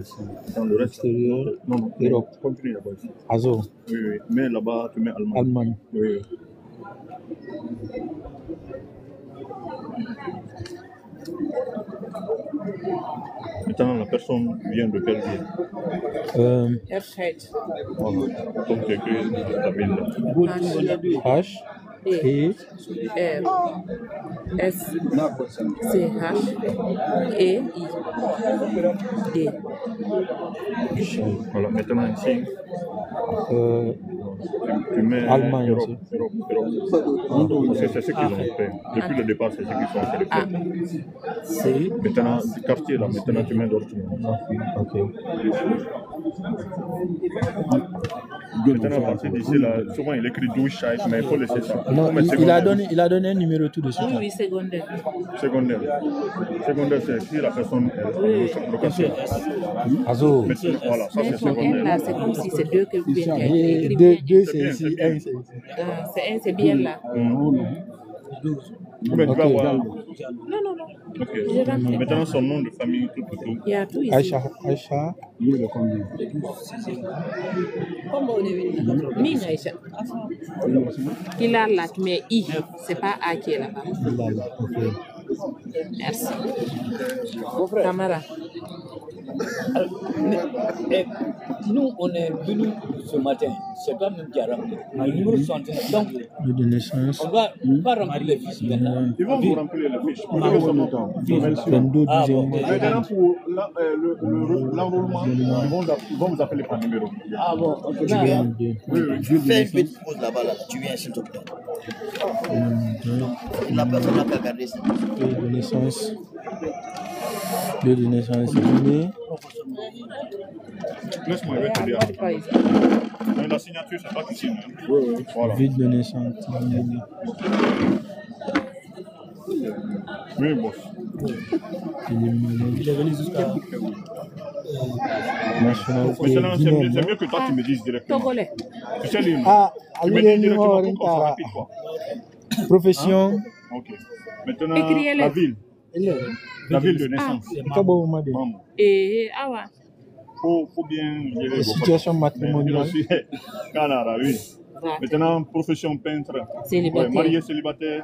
E: Dans le reste,
A: Extérieur.
E: non,
A: Europe.
E: continue là-bas. Ici.
A: Azo.
E: Oui, oui. Mais là-bas, tu mets Allemagne.
A: Allemagne.
E: Oui, oui. Maintenant, la personne vient de quelle ville?
F: Erscheid.
E: Voilà. Donc, c'est écrit la ville là.
A: H. E.
F: R. S. C. H. E. I. D.
E: Voilà, maintenant ici, tu mets
A: Allemagne
E: Europe,
A: aussi.
E: Europe. Parce que c'est ce qu'ils ont fait. Depuis le départ, c'est ce qu'ils ont fait.
F: A.
A: C.
E: Maintenant, ce quartier là, maintenant tu mets Dortmund.
A: Ok.
E: Maintenant, à partir d'ici, là, souvent il écrit 12 chaises, mais il faut laisser ça.
A: Non,
E: Faut mettre
A: il a donné un numéro tout de suite.
F: Oui, secondaire.
E: Secondaire. Secondaire, c'est si la personne est en location.
A: Azo.
E: Mais voilà, ça
F: Mais
E: c'est
F: ton N
E: secondaire.
F: là, c'est comme si c'est deux que vous bien.
A: Et
F: Écris
A: deux,
F: bien.
A: c'est ici, un, c'est ici.
F: C'est un, c'est bien là.
E: Mais tu vas
A: Ok.
E: voir.
F: Non.
E: Ok.
F: J'ai rempli.
E: Maintenant, son nom de famille, tout.
F: Il y a tout ici.
A: Aïcha.
F: Mine Aïcha. Qu'il a là, tu mets I. C'est pas A qui est là-bas.
A: Ok.
F: Merci. Camara.
G: Nous, on est venus ce matin. C'est toi même qui a rempli. Un numéro 69. Donc,
A: Lieu de naissance.
G: on va pas remplir les fiches maintenant.
E: Ils vont vous remplir les fiches. Vous avez son temps.
A: 22,
G: Ah,
A: 12e
G: bon.
A: mois.
E: Maintenant, pour l'enrôlement, ils vont vous appeler par numéro.
G: Ah bon, ok.
A: Tu
G: Là,
A: viens
G: hein.
A: de
H: Fais une petite pause là-bas, là. Tu viens, s'il te plaît. La personne n'a qu'à garder ça.
A: lieu de naissance. Lieu de naissance. Guinée.
E: Laisse-moi, je vais te dire. Mais la signature, c'est pas que signe. Voilà.
A: Ville de naissance.
E: Oui, boss.
G: Il est venu jusqu'à.
A: Nationalité
E: Mais c'est
A: guinéenne.
E: mieux que toi, tu me dises directement.
F: Togolais.
E: Tu sais lire.
A: Ah,
E: Tu me
A: allez,
E: dis directement
A: numéro
E: pour qu'on soit
A: 40.
E: rapide, quoi.
A: Profession.
E: Ok. Maintenant,
F: Écriez-le.
E: la ville. La ville de naissance.
A: Kabo Made.
E: Maman.
F: Et Awa.
E: Faut bien gérer.
A: Situation matrimoniale.
E: aussi, Canara, oui. Maintenant, profession peintre.
F: Célibataire.
E: Ouais, marié, célibataire.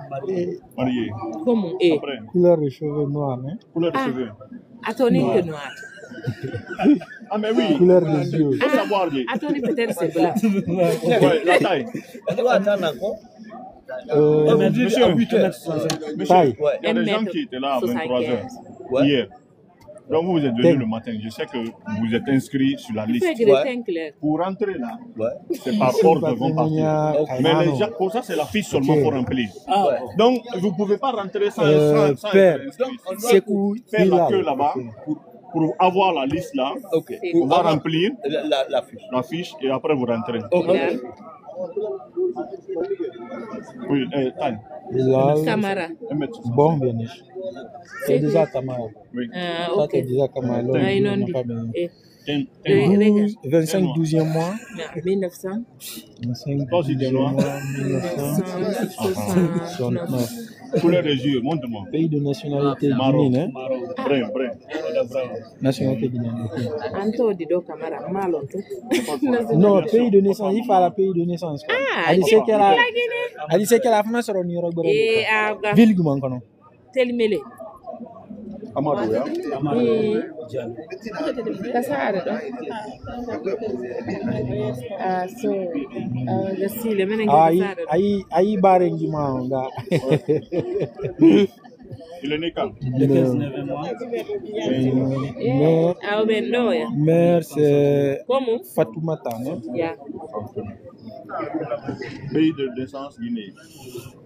E: Marié.
F: Comment? Et
E: Après,
A: Couleur de cheveux noirs. Hein?
E: couleur de cheveux.
F: Atoni que noir.
E: Ah, mais oui.
A: Couleur des yeux.
E: Il faut savoir. Dit.
F: Atoni peut-être c'est blanc.
E: Ouais, la taille.
H: On doit attendre encore.
E: Monsieur,
A: Taille.
H: Ouais.
E: il y a des gens
F: 1m75.
E: qui étaient là à 23h
H: Ouais.
E: hier. Donc vous êtes venus le matin. Je sais que vous êtes inscrits sur la
F: Il
E: liste.
F: fait gratin clair.
E: Pour rentrer là,
H: Ouais.
E: c'est par ordre vont partir. Mais les gens, pour ça, c'est la fiche seulement
A: Ok.
E: pour remplir.
G: Ah,
H: Ouais.
E: Donc, vous ne pouvez pas rentrer sans être
A: Père.
E: inscrit.
A: Sekou
E: Faire la
A: Bilal.
E: queue là-bas pour avoir la liste là.
H: Ok.
E: On va remplir
H: La fiche.
E: la fiche et après vous rentrez.
H: Ok.
E: Oui, taille.
A: Bilal.
F: Camara.
E: 1m60.
A: Bon, bien. C'est déjà Kamara.
E: Oui.
F: Ah,
A: Ça,
F: ok.
A: c'est déjà Kamara. Là,
F: Ah, ils
A: on
F: ont
A: n'a
F: dit.
A: pas besoin.
F: Et
E: Un-
A: 25, 12e mois.
F: 1900.
A: 25,
E: Toi aussi,
A: 12e
E: dis-moi.
A: mois. 1969.
F: Couleur.
E: Couleur des yeux, montre-moi.
A: Pays de nationalité
E: Maroc.
A: guinéenne. Hein?
E: Brun, brun.
A: Nationalité guinéenne. Ok.
F: Anto Dido Camara, Malon.
A: Non, pays de naissance, il faut la pays de naissance. Quoi.
F: Ah,
A: Elle dit qu'elle a. Elle dit qu'elle a fait sur le New
F: Et à
A: Ville Guman, quoi.
F: Telmele.
B: Amadou, ya.
F: Kasara. Ah, so, the sea, le menen
A: Aïe Barengi Manga.
E: Il est né quand?
D: De 15-9 mois.
A: Mère, c'est
F: Comment?
A: Fatoumata, non?
F: Yeah.
E: Pays de naissance Guinée.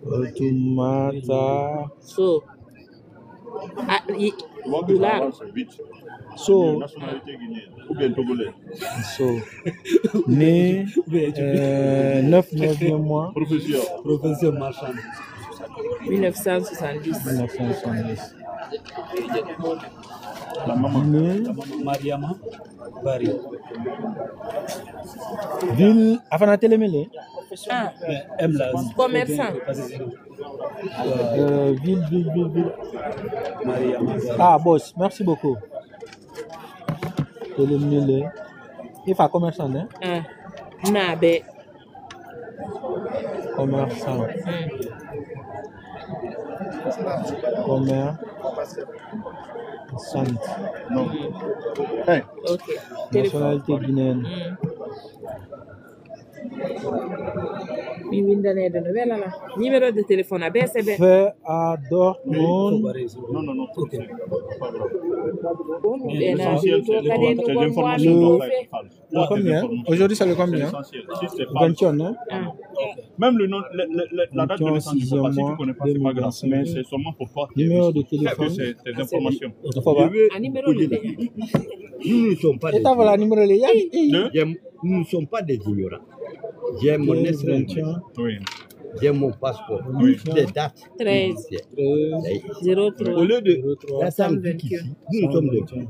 A: Fatoumata.
F: So,
E: Vite.
A: So,
E: Nationalité guinéenne. Ou bien togolais.
A: so, né 9e mois.
G: Professeur marchand.
F: 1970.
A: 1970.
E: La maman.
A: Né,
G: Mariama Bari.
A: ville, avant la télémélé.
F: Ah,
G: M là.
F: commerçant.
A: Ville.
G: Mariama Bari.
A: Ah, boss, merci beaucoup. Télémélé. Il faut commerçant, hein?
F: Ah, Nabe.
A: Commerçant. Commerçant.
E: Non. Hey.
F: Ok.
A: Nationalité guinéenne.
F: Numéro de téléphone à BCB.
A: Fait à Dortmund.
E: Non.
G: Ok.
E: Pas grave.
F: L'essentiel,
E: L'essentiel, c'est les informations doivent être falses.
A: Le combien? Aujourd'hui, c'est le combien?
E: L'essentiel. Si c'est false,
A: 21, hein?
E: même le nom, la date de naissance, tu peux pas. Si tu ne connais pas, c'est pas grave. Mais c'est seulement pour toi.
A: Numéro de téléphone.
E: C'est tes informations.
F: Un numéro de téléphone.
H: Nous ne sommes pas des
A: Et t'as voilà numéro de
H: Nous ne sommes pas des ignorants. J'ai mon naissance,
E: Oui.
H: j'ai mon passeport,
E: Oui.
H: les dates.
F: 13 03
H: Au lieu de attendre qu'ici, nous sommes des gens.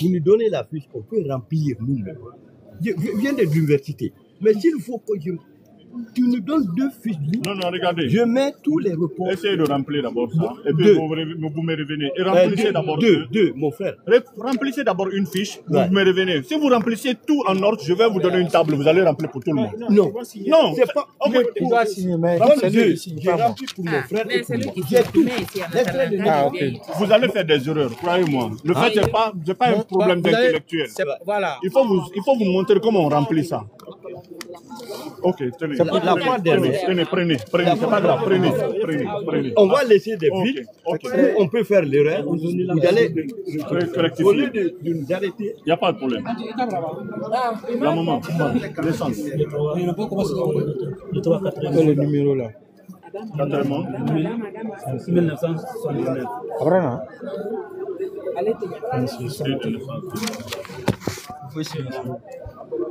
H: Vous nous donnez la fiche qu'on peut remplir nous-mêmes. Je viens de l'université. Mais s'il faut que tu nous donnes 2 fiches,
E: Non, regardez.
H: je mets tous les reports.
E: Essayez de remplir d'abord ça. Et puis
H: Deux.
E: vous me revenez. Et remplissez d'abord
H: Deux, mon frère.
E: Remplissez d'abord une fiche,
H: Ouais.
E: vous me revenez. Si vous remplissez tout en ordre, je vais vous donner une table, vous allez remplir pour tout le monde.
H: Non,
E: Non,
H: c'est pas.
E: ok.
A: Il doit signer, mais c'est lui qui signe,
H: J'ai
A: pas moi.
H: rempli pour mon frère.
F: Mais
H: et
F: c'est
H: pour
F: lui
H: moi.
F: qui
H: J'ai tout.
F: met ici en
H: L'extrait de
A: Ah,
F: attendant.
A: ok.
E: Vous allez faire des erreurs, croyez-moi. Le fait, c'est pas un problème
A: Vous allez-
E: d'intellectuel.
A: Voilà.
E: Il faut vous montrer comment on remplit ça. Ok, tenez.
H: La fois dernière.
E: Prenez, c'est pas grave, prenez.
H: On va laisser des vides.
E: Ok.
H: On peut faire l'erreur. Vous allez, au lieu
E: Rectifier.
H: de nous arrêter,
E: Il n'y a pas de problème. La maman, l'essence.
G: Le 3
A: Le numéro là.
E: Quatrièmement,
G: 1979.
A: Après, non?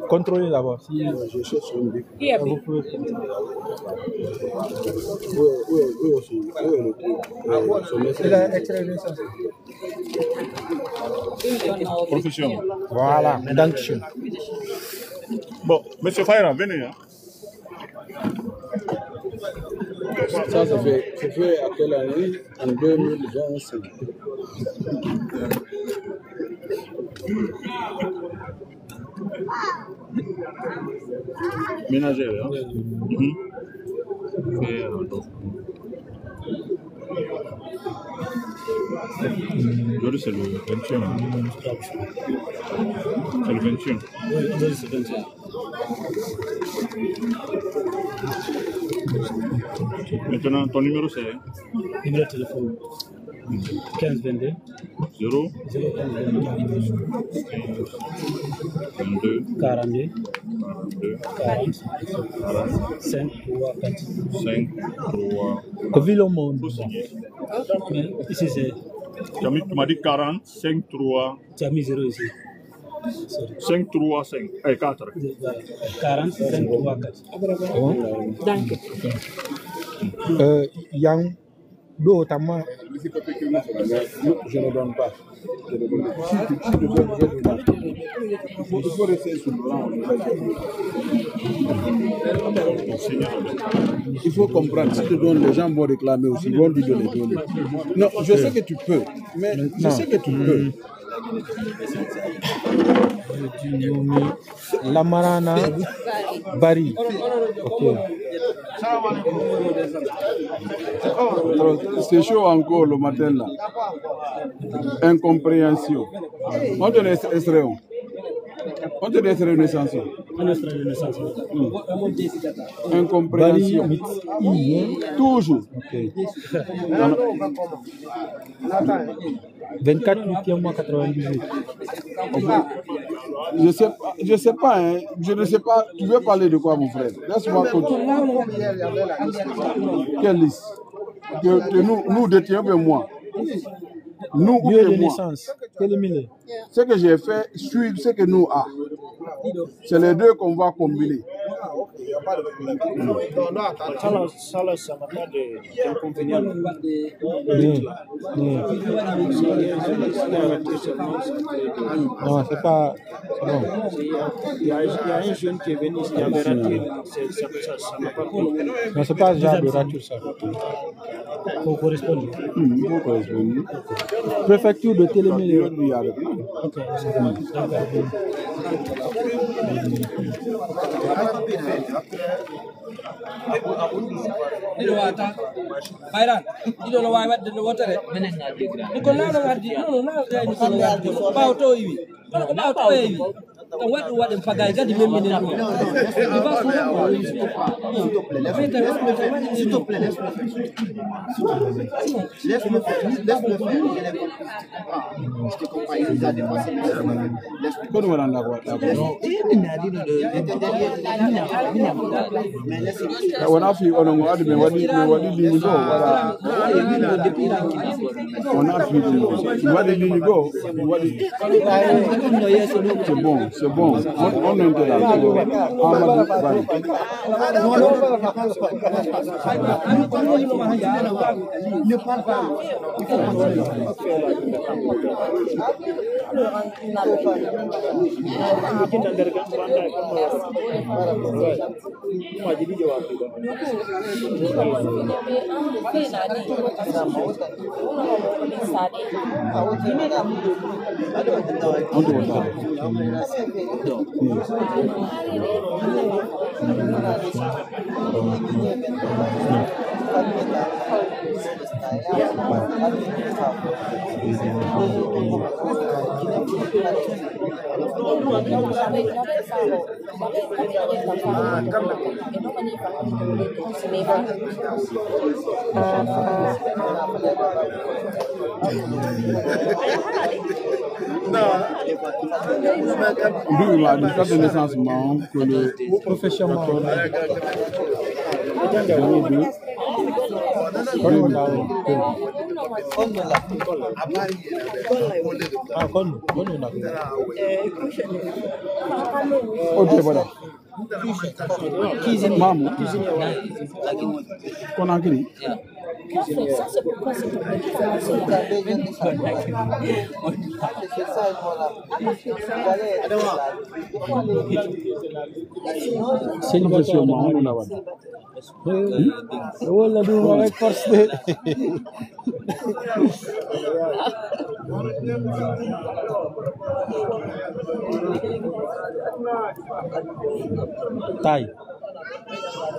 A: Contrôlez d'abord. Si
F: Qui a
A: vous
F: pris?
A: pouvez. C'est l'extrait de naissance.
E: profession.
A: Voilà. Dankeschön.
E: Bon, monsieur Faïra, venez. Hein.
B: Ça fait à quelle année? En 2025.
E: Ménagère. Hein. Aujourd'hui, c'est le 21. C'est le 21.
G: Oui, aujourd'hui c'est 21.
E: Maintenant, ton numéro, c'est
G: Numéro de téléphone 15 22
E: 0
G: 015
E: 22
G: 42
E: 2
G: 40 5 3 4.
E: 5 3.
A: Covid au monde.
E: Faut signer.
G: Mais ici c'est.
E: Tu m'as dit 40, 5 3.
G: Tu as mis 0 ici. Sorry.
E: 5 3 5. 4.
G: Voilà. 40 5 3 4.
F: Danke.
A: Yang do tama.
B: Je ne donne pas. Je ne donne pas. Si tu donnes, je ne donne pas. Il faut rester sur le blanc. Il faut comprendre, si tu donnes, les gens vont réclamer aussi, ils vont lui donner. Non, je sais que tu peux, mais je sais que tu peux.
A: Lamarana Bari. Ok.
B: C'est chaud encore le matin là. Incompréhension. On te laisse extrait. On te laisse renaissance. Incompréhension. Toujours.
A: Okay. 24 8e mois 98.
B: Je sais pas, hein. Je ne sais pas. Tu veux parler de quoi, mon frère? Laisse-moi continuer. Quelle liste? Que nous détenons moi. Nous ou
A: Lieu de
B: moi.
A: naissance.
B: Ce que j'ai fait, suivre ce que nous avons. C'est les deux qu'on va combiner.
E: Ça n'a pas d'inconvénient.
A: Non, c'est pas. Bon.
E: Il y a un jeune qui est venu ici, il avait raté. Ça n'a pas compris.
A: Non, c'est pas ce genre de rature, ça.
E: Pour correspondre.
A: Préfecture de Télémélé.
E: Ok.
I: S'il te plaît, laisse-le faire. Je te comprends, il nous a dépassé.
B: C'est bon. On interagit.
I: Ne parle pas. Il faut
B: D'où il a une carte de naissance que le
A: professeur
B: voilà. Maman, qu'on a gris.
J: Ça, c'est pourquoi c'est
B: c'est une version on l'a
A: avec force. Taille.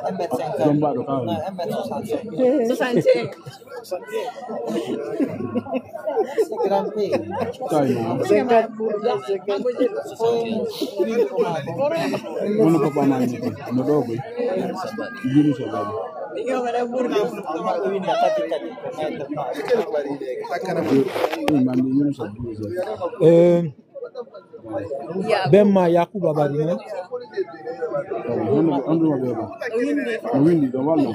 I: 1m50. 1m65. C'est grand pays.
B: Taille. On ne peut pas manger. On doit oui.
A: Bemma Yakuba Badina.
B: Windy, the one.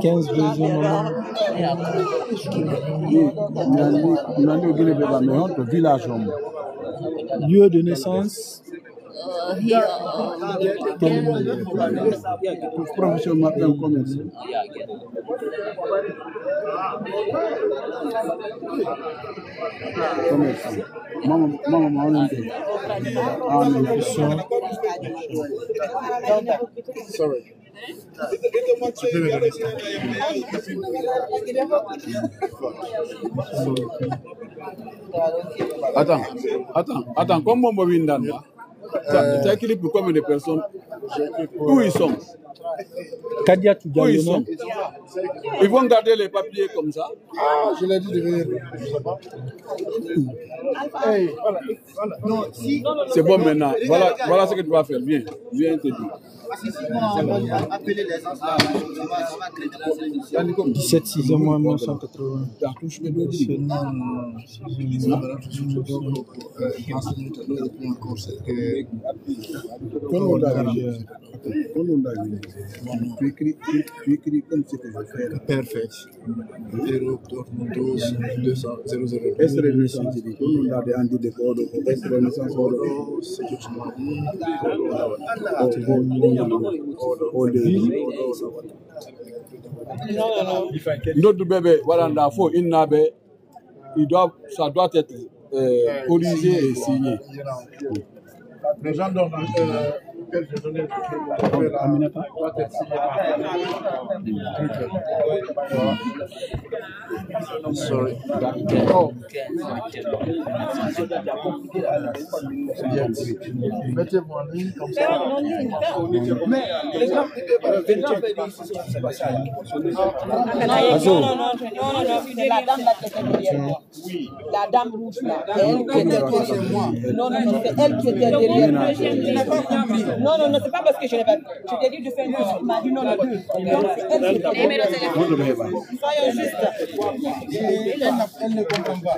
A: 15 deuxième
B: village.
A: Lieu de naissance.
B: Professeur Martin Commerce. Maman, Sorry. Attends, comment on va venir là? Tu as écrit pour combien de personnes? Où ils sont? Où ils sont? Ils vont garder les papiers comme ça?
A: Je l'ai dit de venir.
B: C'est bon maintenant. Voilà ce que tu vas faire. Viens te dire.
A: 17 6 moins 1980.
B: Tu écris comme ce que je fais.
A: Perfect. 0 12 200 00.
B: Est-ce que les naissances dit que nous avons des de code? Est-ce que les naissances ont d'autres bébés, voilà, il faut une nabe, ça doit être corrigé et signé.
A: Les gens donnent quel je donnais Aminata. Sorry. Oh. Mettez-moi en ligne comme ça. Mais les gens
F: Non, c'est la dame là qui était derrière moi. La dame rouge là. C'est elle qui était derrière moi. Non, c'est elle qui était derrière moi. Non, c'est pas parce que je n'ai pas. Je t'ai dit de faire une chose. Il m'a dit non, non. Donc c'est elle qui était derrière moi. Soyons justes.
A: Elle ne comprend pas.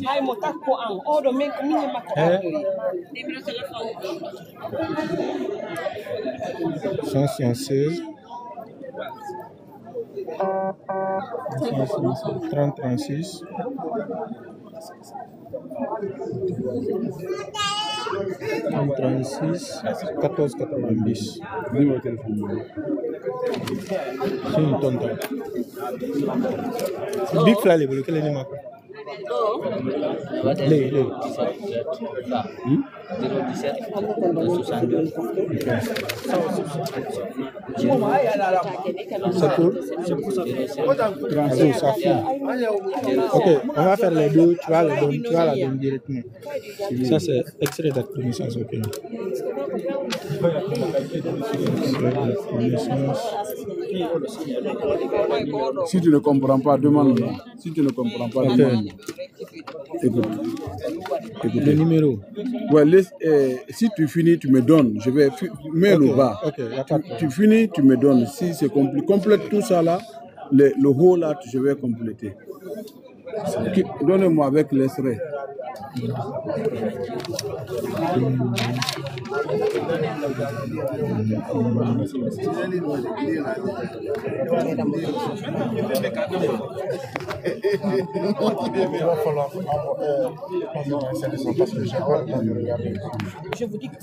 F: Ay mo takko an odo men ko min makko numéro téléphone
A: 176 30 36 36 14 90.
B: Numéro de téléphone.
A: C'est une tonton. Big Fly, vous quel est le numéro? Le.
G: 017 62.
A: Ça court? Ok, on va faire les deux, tu vas la donner directement. Ça c'est extrait d'acte de naissance, ok.
B: Si tu ne comprends pas, demande-moi. Si tu ne comprends pas, demande-moi. Écoute.
A: Le numéro.
B: Ouais, si tu finis, tu me donnes. Je vais mettre le bas.
A: Okay,
B: tu finis, tu me donnes. Si c'est complète tout ça là, le haut là, je vais compléter. Donnez-moi avec l'extrait.
F: Je vous dis que